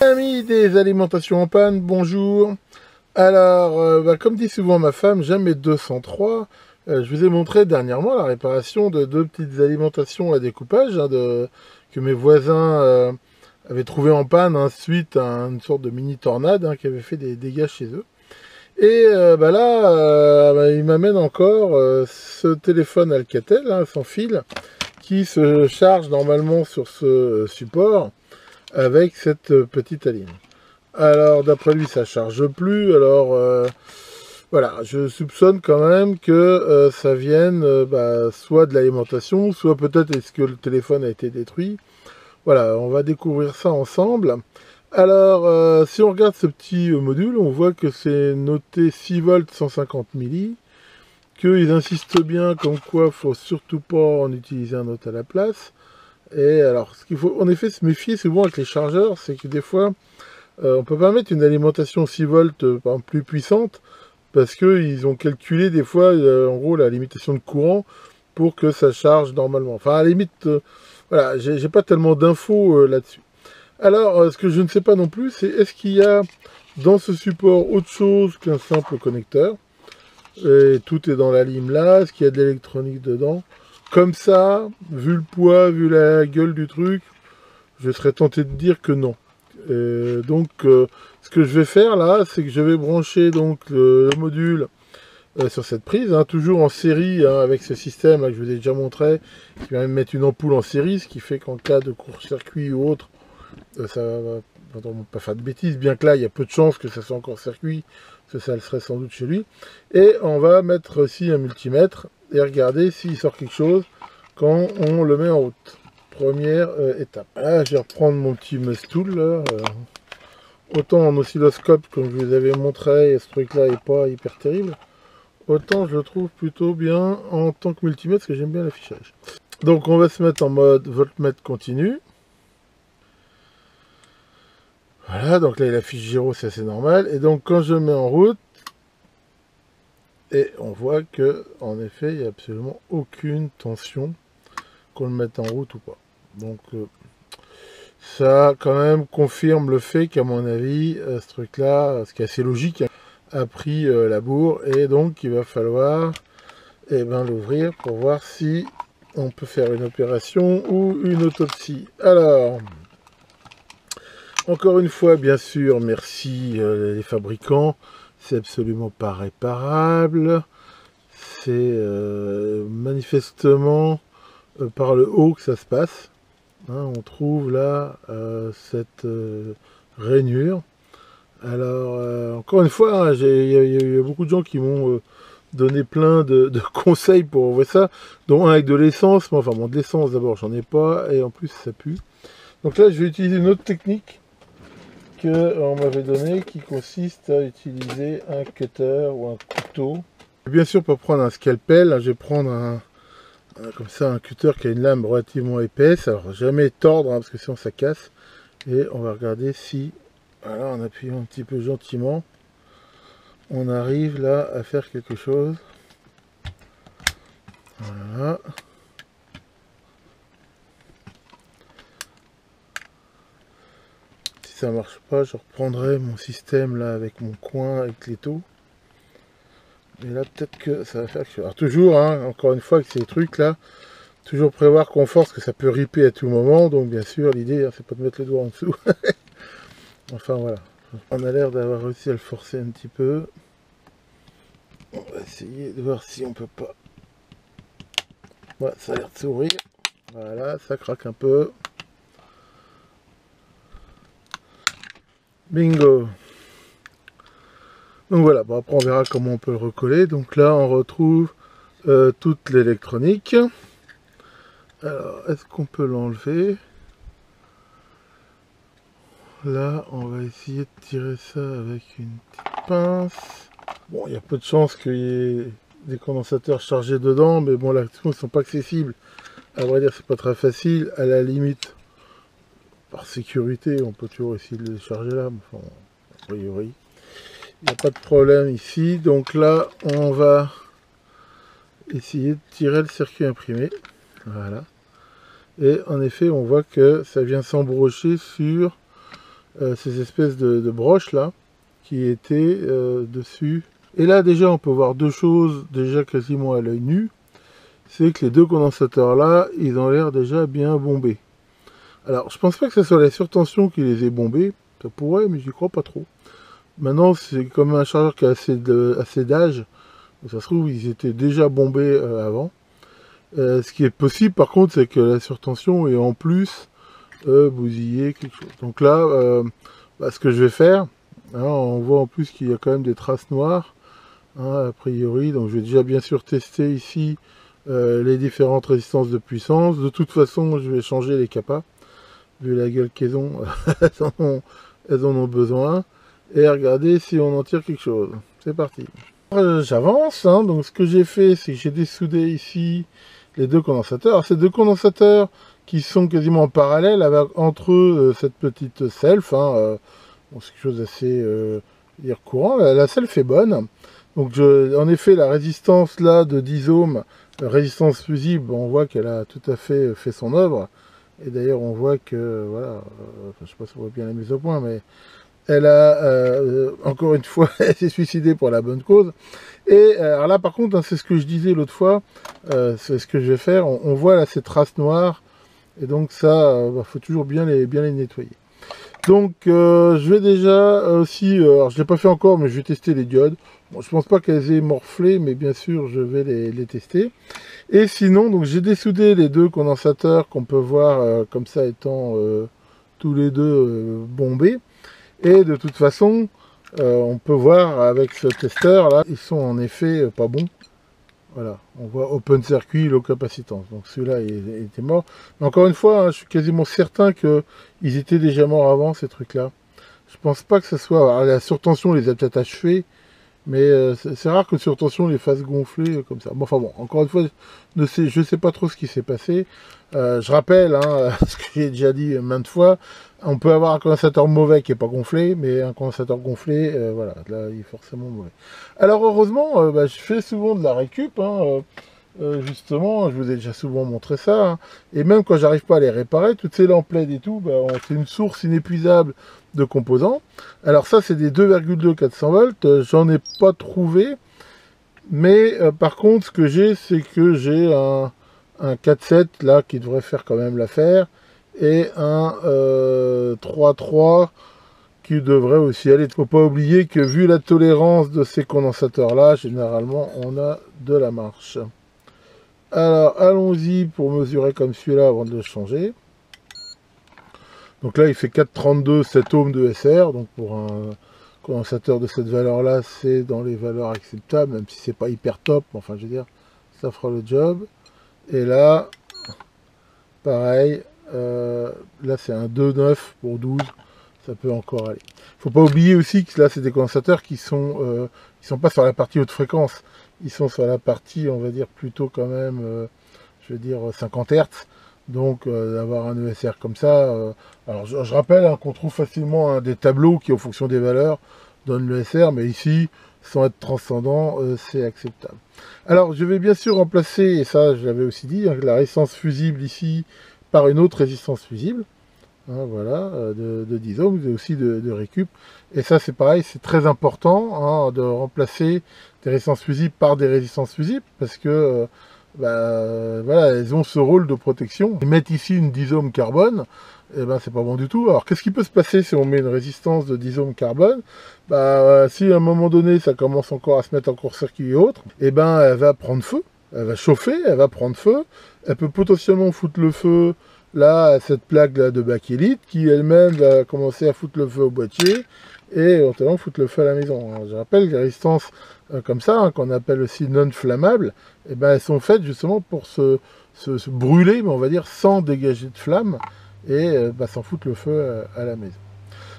Amis des alimentations en panne, bonjour. Alors, comme dit souvent ma femme, j'aime mes 203. Je vous ai montré dernièrement la réparation de deux petites alimentations à découpage que mes voisins avaient trouvé en panne suite à une sorte de mini tornade qui avait fait des dégâts chez eux. Et il m'amène encore ce téléphone Alcatel sans fil qui se charge normalement sur ce support avec cette petite alim. Alors d'après lui ça charge plus, alors voilà, je soupçonne quand même que ça vienne soit de l'alimentation, soit peut-être est-ce que le téléphone a été détruit. Voilà, on va découvrir ça ensemble. Alors si on regarde ce petit module, on voit que c'est noté 6 volts 150 milli, qu'ils insistent bien comme quoi il ne faut surtout pas en utiliser un autre à la place. Et alors, ce qu'il faut en effet se méfier souvent avec les chargeurs, c'est que des fois, on ne peut pas mettre une alimentation 6 volts plus puissante, parce qu'ils ont calculé des fois, en gros, la limitation de courant pour que ça charge normalement. Enfin, à la limite, voilà, j'ai pas tellement d'infos là-dessus. Alors, ce que je ne sais pas non plus, c'est est-ce qu'il y a dans ce support autre chose qu'un simple connecteur? Et tout est dans la lime là, est-ce qu'il y a de l'électronique dedans? Comme ça, vu le poids, vu la gueule du truc, je serais tenté de dire que non. Ce que je vais faire là, c'est que je vais brancher donc le module sur cette prise, toujours en série avec ce système que je vous ai déjà montré, qui va même mettre une ampoule en série, ce qui fait qu'en cas de court-circuit ou autre, ça va pas faire de bêtises, bien que là, il y a peu de chances que ça soit en court-circuit, parce que ça le serait sans doute chez lui. Et on va mettre aussi un multimètre et regarder s'il sort quelque chose quand on le met en route. Première étape. Là, je vais reprendre mon petit Mustool là. Autant en oscilloscope, comme je vous avais montré, ce truc-là est pas hyper terrible. Autant je le trouve plutôt bien en tant que multimètre, parce que j'aime bien l'affichage. Donc on va se mettre en mode voltmètre continu. Voilà, donc là il affiche 0, c'est assez normal. Et donc quand je mets en route, et on voit que en effet il n'y a absolument aucune tension, qu'on le mette en route ou pas. Donc ça quand même confirme le fait qu'à mon avis ce truc là, ce qui est assez logique, a pris la bourre, et donc il va falloir l'ouvrir pour voir si on peut faire une opération ou une autopsie. Alors encore une fois, bien sûr, merci les fabricants, c'est absolument pas réparable, c'est manifestement par le haut que ça se passe. On trouve là cette rainure. Alors, encore une fois, il y a beaucoup de gens qui m'ont donné plein de conseils pour ouvrir ça, dont un avec de l'essence, mais enfin bon, de l'essence d'abord, j'en ai pas, et en plus ça pue. Donc là, je vais utiliser une autre technique qu'on m'avait donné, qui consiste à utiliser un cutter ou un couteau. Bien sûr, pour prendre un scalpel, je vais prendre comme ça un cutter qui a une lame relativement épaisse, alors jamais tordre parce que sinon ça casse, et on va regarder si, voilà, en appuyant un petit peu gentiment, on arrive là à faire quelque chose. Voilà. Si ça marche pas, je reprendrai mon système là avec mon coin avec l'étau. Et là peut-être que ça va faire quelque chose. Alors toujours, encore une fois, avec ces trucs là, toujours prévoir qu'on force, que ça peut ripper à tout moment. Donc bien sûr, l'idée, c'est pas de mettre le doigt en dessous. Enfin voilà. On a l'air d'avoir réussi à le forcer un petit peu. On va essayer de voir si on peut pas. Ouais, ça a l'air de s'ouvrir. Voilà, ça craque un peu. Bingo. Donc voilà, bon, après on verra comment on peut le recoller. Donc là on retrouve toute l'électronique. Alors, est-ce qu'on peut l'enlever? Là, on va essayer de tirer ça avec une petite pince. Bon, il y a peu de chances qu'il y ait des condensateurs chargés dedans, mais bon, là, ils ne sont pas accessibles. À vrai dire, c'est pas très facile. À la limite, par sécurité, on peut toujours essayer de les charger là. Mais enfin, a priori, il n'y a pas de problème ici. Donc là, on va essayer de tirer le circuit imprimé. Voilà. Et en effet, on voit que ça vient s'embrocher sur ces espèces de broches là qui étaient dessus. Et là déjà on peut voir deux choses déjà quasiment à l'œil nu. C'est que les deux condensateurs là, ils ont l'air déjà bien bombés. Alors je pense pas que ce soit la surtension qui les ait bombés. Ça pourrait, mais j'y crois pas trop. Maintenant c'est comme un chargeur qui a assez d'âge. Ça se trouve ils étaient déjà bombés avant. Ce qui est possible par contre c'est que la surtension est en plus bousillé quelque chose. Donc là ce que je vais faire, hein, on voit en plus qu'il y a quand même des traces noires, hein, a priori. Donc je vais déjà bien sûr tester ici les différentes résistances de puissance. De toute façon je vais changer les capas vu la gueule qu'elles ont. elles en ont besoin, et regarder si on en tire quelque chose. C'est parti. J'avance, hein. Donc ce que j'ai fait c'est que j'ai dessoudé ici les deux condensateurs. Alors, ces deux condensateurs qui sont quasiment en parallèle avec entre eux cette petite self, hein, bon, c'est quelque chose d'assez dire courant. La self est bonne. Donc en effet la résistance là de 10 ohms, résistance fusible, on voit qu'elle a tout à fait fait son œuvre. Et d'ailleurs on voit que voilà, je sais pas si on voit bien la mise au point, mais elle a encore une fois elle s'est suicidée pour la bonne cause. Et alors là par contre, hein, c'est ce que je disais l'autre fois, c'est ce que je vais faire. On voit là ces traces noires, et donc ça faut toujours bien les nettoyer. Donc je vais déjà aussi, alors je ne l'ai pas fait encore, mais je vais tester les diodes. Bon, je pense pas qu'elles aient morflé, mais bien sûr je vais les tester. Et sinon, donc j'ai dessoudé les deux condensateurs qu'on peut voir comme ça étant tous les deux bombés. Et de toute façon, on peut voir avec ce testeur là, ils sont en effet pas bons. Voilà, on voit open circuit, low capacitance. Donc celui-là, il était mort. Mais encore une fois, hein, je suis quasiment certain qu'ils étaient déjà morts avant, ces trucs-là. Je pense pas que ce soit... Alors, la surtension les a peut-être achevés, mais c'est rare que surtension les fasse gonfler comme ça. Bon, enfin bon, encore une fois, je ne sais pas trop ce qui s'est passé. Je rappelle, hein, ce que j'ai déjà dit maintes fois, on peut avoir un condensateur mauvais qui n'est pas gonflé, mais un condensateur gonflé, voilà, là, il est forcément mauvais. Alors heureusement, je fais souvent de la récup, hein, justement, je vous ai déjà souvent montré ça, hein, et même quand j'arrive pas à les réparer, toutes ces lampes LED et tout, c'est une source inépuisable de composants. Alors ça, c'est des 2,2 400 volts, j'en ai pas trouvé, mais par contre, ce que j'ai, c'est que j'ai un 4.7 là qui devrait faire quand même l'affaire, et un 3.3 qui devrait aussi aller. Il ne faut pas oublier que vu la tolérance de ces condensateurs là, généralement on a de la marche. Alors allons-y pour mesurer comme celui-là avant de le changer. Donc là il fait 4,32 7 ohms de SR, donc pour un condensateur de cette valeur là c'est dans les valeurs acceptables, même si c'est pas hyper top, enfin je veux dire ça fera le job. Et là pareil, là c'est un 2,9 pour 12, ça peut encore aller. Faut pas oublier aussi que là c'est des condensateurs qui sont pas sur la partie haute fréquence, ils sont sur la partie on va dire plutôt quand même je veux dire 50 Hz. Donc d'avoir un ESR comme ça, alors je rappelle hein, qu'on trouve facilement hein, des tableaux qui en fonction des valeurs donnent l'ESR, mais ici sans être transcendant c'est acceptable. Alors je vais bien sûr remplacer, et ça je l'avais aussi dit, hein, la résistance fusible ici par une autre résistance fusible, hein, voilà, de 10 ohms, mais aussi de récup. Et ça c'est pareil, c'est très important hein, de remplacer des résistances fusibles par des résistances fusibles, parce que voilà, elles ont ce rôle de protection. Et mettre ici une 10 ohms carbone, et c'est pas bon du tout. Alors qu'est-ce qui peut se passer si on met une résistance de 10 ohms carbone? Si à un moment donné ça commence encore à se mettre en court-circuit et autres, et elle va prendre feu, elle va chauffer, elle va prendre feu, elle peut potentiellement foutre le feu là à cette plaque là de bakélite qui elle-même va commencer à foutre le feu au boîtier et éventuellement foutre le feu à la maison. Alors, je rappelle que les résistances comme ça, hein, qu'on appelle aussi non flammables, elles sont faites justement pour se brûler, mais on va dire sans dégager de flamme, et sans foutre le feu à la maison.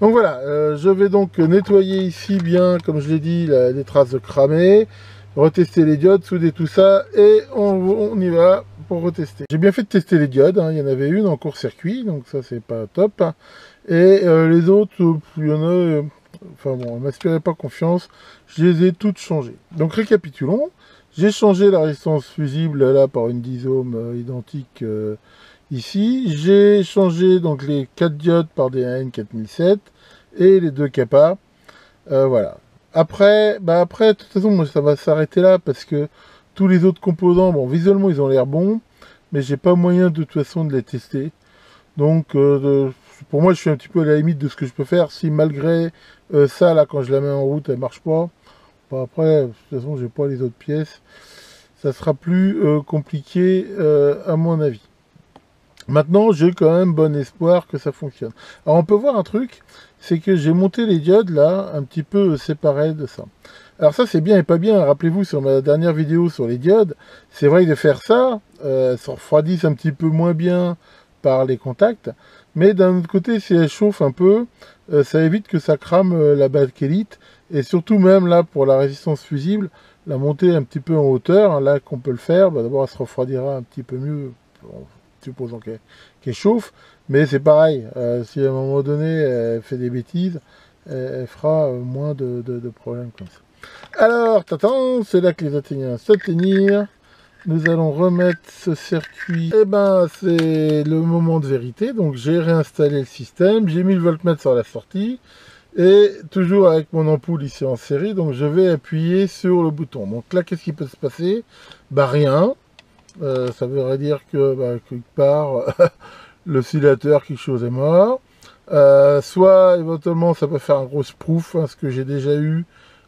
Donc voilà, je vais donc nettoyer ici bien, comme je l'ai dit, les traces de cramé, retester les diodes, souder tout ça, et on y va pour retester. J'ai bien fait de tester les diodes, hein, il y en avait une en court-circuit, donc ça c'est pas top. Et les autres, il y en a, enfin bon, ne m'inspirez pas confiance, je les ai toutes changées. Donc récapitulons, j'ai changé la résistance fusible là par une 10 ohms identique ici. J'ai changé donc les 4 diodes par des AN4007 et les 2 kappa. Voilà. Après, de toute façon, moi, ça va s'arrêter là parce que tous les autres composants, bon, visuellement, ils ont l'air bons, mais j'ai pas moyen de toute façon de les tester. Donc, pour moi, je suis un petit peu à la limite de ce que je peux faire. Si malgré ça, là, quand je la mets en route, elle marche pas, bon, après, de toute façon, j'ai pas les autres pièces. Ça sera plus compliqué, à mon avis. Maintenant, j'ai quand même bon espoir que ça fonctionne. Alors, on peut voir un truc, c'est que j'ai monté les diodes, là, un petit peu séparés de ça. Alors ça, c'est bien et pas bien. Rappelez-vous, sur ma dernière vidéo sur les diodes, c'est vrai que de faire ça, ça refroidit un petit peu moins bien par les contacts. Mais d'un autre côté, si elle chauffe un peu, ça évite que ça crame la bakélite. Et surtout même là, pour la résistance fusible, la monter un petit peu en hauteur, hein, là qu'on peut le faire, d'abord elle se refroidira un petit peu mieux, en supposant qu'elle chauffe. Mais c'est pareil, si à un moment donné elle fait des bêtises, elle fera moins de problèmes comme ça. Alors, c'est là que les atteignants s'atteignirent. Nous allons remettre ce circuit. Eh ben, c'est le moment de vérité. Donc, j'ai réinstallé le système. J'ai mis le voltmètre sur la sortie. Et toujours avec mon ampoule ici en série. Donc, je vais appuyer sur le bouton. Donc là, qu'est-ce qui peut se passer? Bah, rien. Ça voudrait dire que, quelque part, l'oscillateur, quelque chose est mort. Soit, éventuellement, ça peut faire un gros sproof, hein, ce que j'ai déjà eu,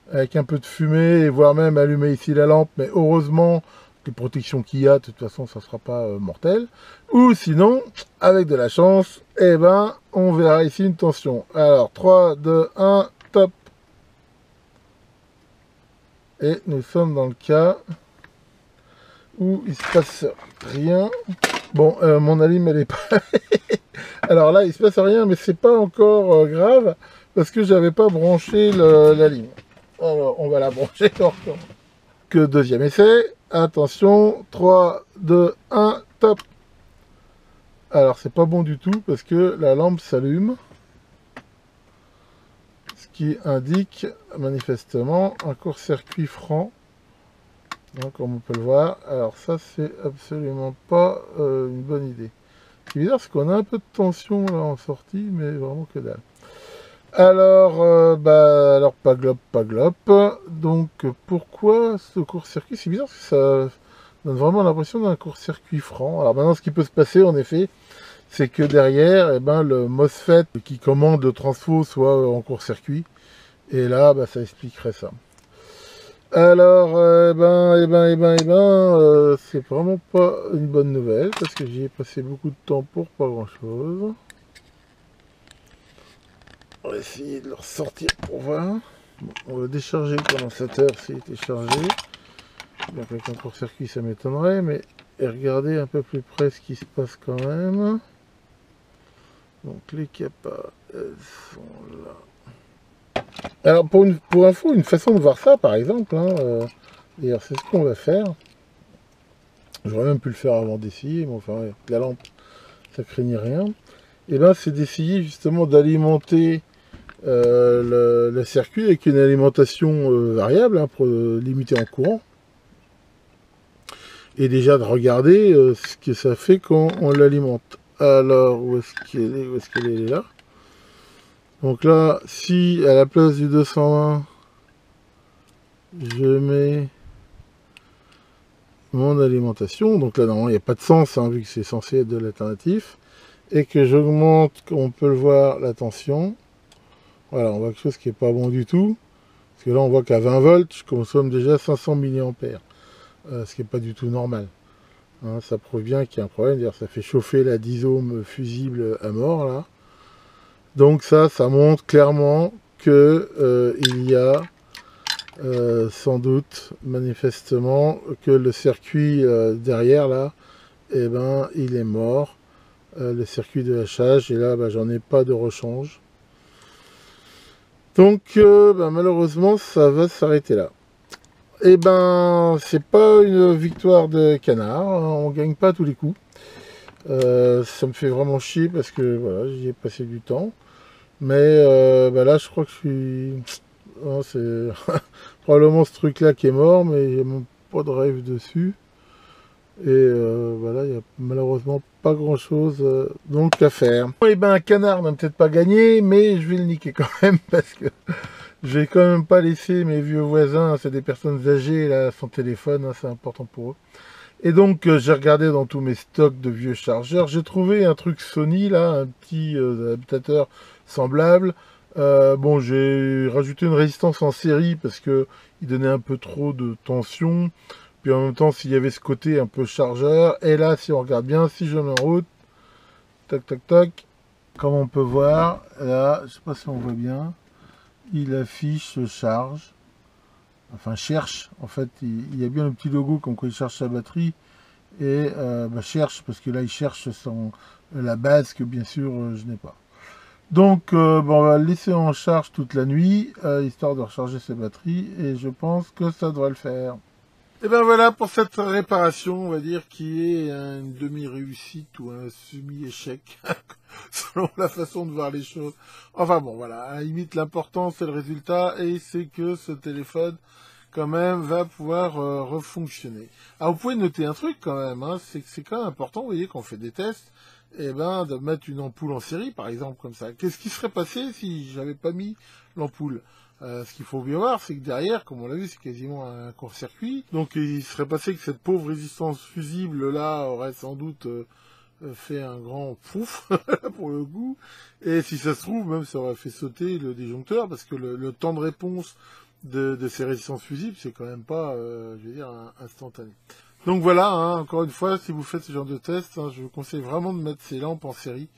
avec un peu de fumée, et voire même allumer ici la lampe, mais heureusement, les protections qu'il y a, de toute façon, ça ne sera pas mortel. Ou sinon, avec de la chance, eh ben, on verra ici une tension. Alors, 3, 2, 1, top. Et nous sommes dans le cas où il se passe rien. Bon, mon alim, elle est pas... Alors là, il se passe rien, mais c'est pas encore grave, parce que j'avais pas branché la ligne. Alors, on va la brancher encore. Que deuxième essai. Attention, 3, 2, 1, top. Alors, c'est pas bon du tout, parce que la lampe s'allume. Ce qui indique, manifestement, un court-circuit franc. Donc, comme on peut le voir. Alors, ça, c'est absolument pas une bonne idée. Ce qui est bizarre, c'est qu'on a un peu de tension là en sortie, mais vraiment que dalle. Alors, alors pas glop, pas glop. Donc, pourquoi ce court-circuit? C'est bizarre parce que ça donne vraiment l'impression d'un court-circuit franc. Alors maintenant, ce qui peut se passer, en effet, c'est que derrière, eh ben, le MOSFET qui commande le transfo soit en court-circuit. Et là, ça expliquerait ça. Alors, c'est vraiment pas une bonne nouvelle parce que j'y ai passé beaucoup de temps pour pas grand-chose. On va essayer de le ressortir pour voir. Bon, on va décharger le condensateur s'il était chargé. Bien qu'avec un court-circuit ça m'étonnerait, mais regardez un peu plus près ce qui se passe quand même. Donc les kappas, elles sont là. Alors pour info, une façon de voir ça par exemple, hein, d'ailleurs c'est ce qu'on va faire. J'aurais même pu le faire avant d'essayer, mais enfin la lampe ça craignait rien. Et ben c'est d'essayer justement d'alimenter le circuit avec une alimentation variable, hein, pour limiter en courant. Et déjà de regarder ce que ça fait quand on l'alimente. Alors, où est-ce qu'elle est? Où est-ce qu'elle est? Elle est là. Donc là, si à la place du 220, je mets mon alimentation, donc là, normalement, il n'y a pas de sens, hein, vu que c'est censé être de l'alternatif, et que j'augmente, comme on peut le voir, la tension. Voilà, on voit quelque chose qui n'est pas bon du tout. Parce que là, on voit qu'à 20 volts, je consomme déjà 500 mA. Ce qui n'est pas du tout normal. Hein, ça prouve bien qu'il y a un problème. D'ailleurs, ça fait chauffer la disome fusible à mort, là. Donc ça montre clairement que il y a sans doute, manifestement, que le circuit derrière, là, eh ben, il est mort. Le circuit de hachage. Et là, j'en ai pas de rechange. Donc, malheureusement, ça va s'arrêter là. Et c'est pas une victoire de canard, hein, on gagne pas à tous les coups. Ça me fait vraiment chier parce que voilà, j'y ai passé du temps. Mais là, je crois que je suis... Non, c'est probablement ce truc-là qui est mort, mais il n'y a même pas de rêve dessus. Et voilà, il n'y a malheureusement pas grand chose donc à faire. Et ben un canard n'a peut-être pas gagné, mais je vais le niquer quand même parce que je vais quand même pas laisser mes vieux voisins, c'est des personnes âgées là, sans téléphone, hein, c'est important pour eux. Et donc j'ai regardé dans tous mes stocks de vieux chargeurs, j'ai trouvé un truc Sony là, un petit adaptateur semblable. Bon, j'ai rajouté une résistance en série parce que il donnait un peu trop de tension. Puis en même temps, s'il y avait ce côté un peu chargeur. Et là, si on regarde bien, si je mets en route, tac, tac, tac, comme on peut voir, là, je sais pas si on voit bien, il affiche charge. Enfin, cherche. En fait, il y a bien le petit logo comme quoi il cherche sa batterie. Et bah, cherche, parce que là, il cherche la base que bien sûr, je n'ai pas. Donc, bon, on va le laisser en charge toute la nuit, histoire de recharger ses batteries. Et je pense que ça devrait le faire. Et ben voilà pour cette réparation, on va dire, qui est une demi-réussite ou un semi-échec, selon la façon de voir les choses. Enfin bon, voilà, à la limite, l'important, c'est le résultat, et c'est que ce téléphone, quand même, va pouvoir refonctionner. Alors, vous pouvez noter un truc, quand même, hein, c'est que c'est quand même important, vous voyez, quand on fait des tests, eh ben, de mettre une ampoule en série, par exemple, comme ça. Qu'est-ce qui serait passé si j'avais pas mis l'ampoule? Ce qu'il faut bien voir, c'est que derrière, comme on l'a vu, c'est quasiment un court-circuit. Donc il serait passé que cette pauvre résistance fusible là aurait sans doute fait un grand pouf pour le coup. Et si ça se trouve, même ça aurait fait sauter le disjoncteur parce que le temps de réponse de ces résistances fusibles, c'est quand même pas, je veux dire, instantané. Donc voilà, hein, encore une fois, si vous faites ce genre de test, hein, je vous conseille vraiment de mettre ces lampes en série.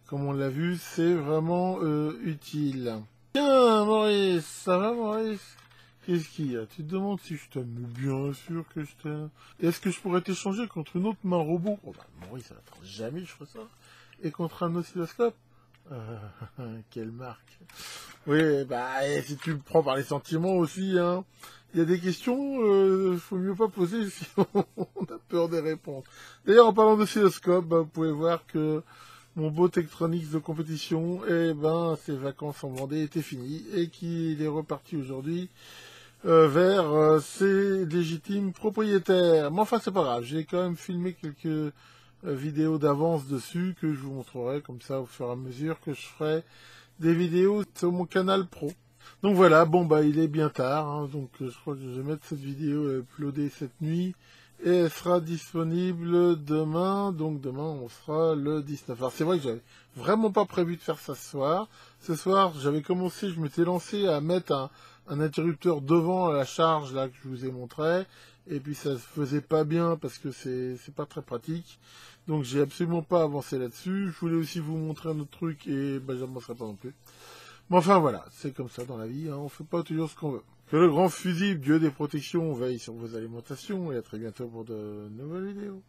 Comme on l'a vu, c'est vraiment utile. Tiens, Maurice, ça va, Maurice? Qu'est-ce qu'il y a? Tu te demandes si je t'aime? Bien sûr que je t'aime. Est-ce que je pourrais t'échanger contre une autre main robot? Oh bah, Maurice, attends, jamais je ferai ça. Et contre un oscilloscope? Quelle marque. Oui, bah, et si tu me prends par les sentiments aussi, hein. Il y a des questions, faut mieux pas poser si on a peur des réponses. D'ailleurs, en parlant d'oscilloscope, bah, vous pouvez voir que mon beau Tektronix de compétition, eh ben, ses vacances en Vendée étaient finies et qu'il est reparti aujourd'hui vers ses légitimes propriétaires. Mais enfin, c'est pas grave, j'ai quand même filmé quelques vidéos d'avance dessus que je vous montrerai comme ça au fur et à mesure que je ferai des vidéos sur mon canal pro. Donc voilà, bon bah il est bien tard, hein, donc je crois que je vais mettre cette vidéo uploadée cette nuit et elle sera disponible demain, donc demain on sera le 19. Alors c'est vrai que j'avais vraiment pas prévu de faire ça ce soir. Ce soir j'avais commencé, je m'étais lancé à mettre un interrupteur devant la charge là que je vous ai montré, et puis ça se faisait pas bien parce que c'est pas très pratique. Donc j'ai absolument pas avancé là-dessus. Je voulais aussi vous montrer un autre truc et bah j'avancerai pas non plus. Mais enfin voilà, c'est comme ça dans la vie, hein, on fait pas toujours ce qu'on veut. Que le grand fusible, Dieu des protections, veille sur vos alimentations et à très bientôt pour de nouvelles vidéos.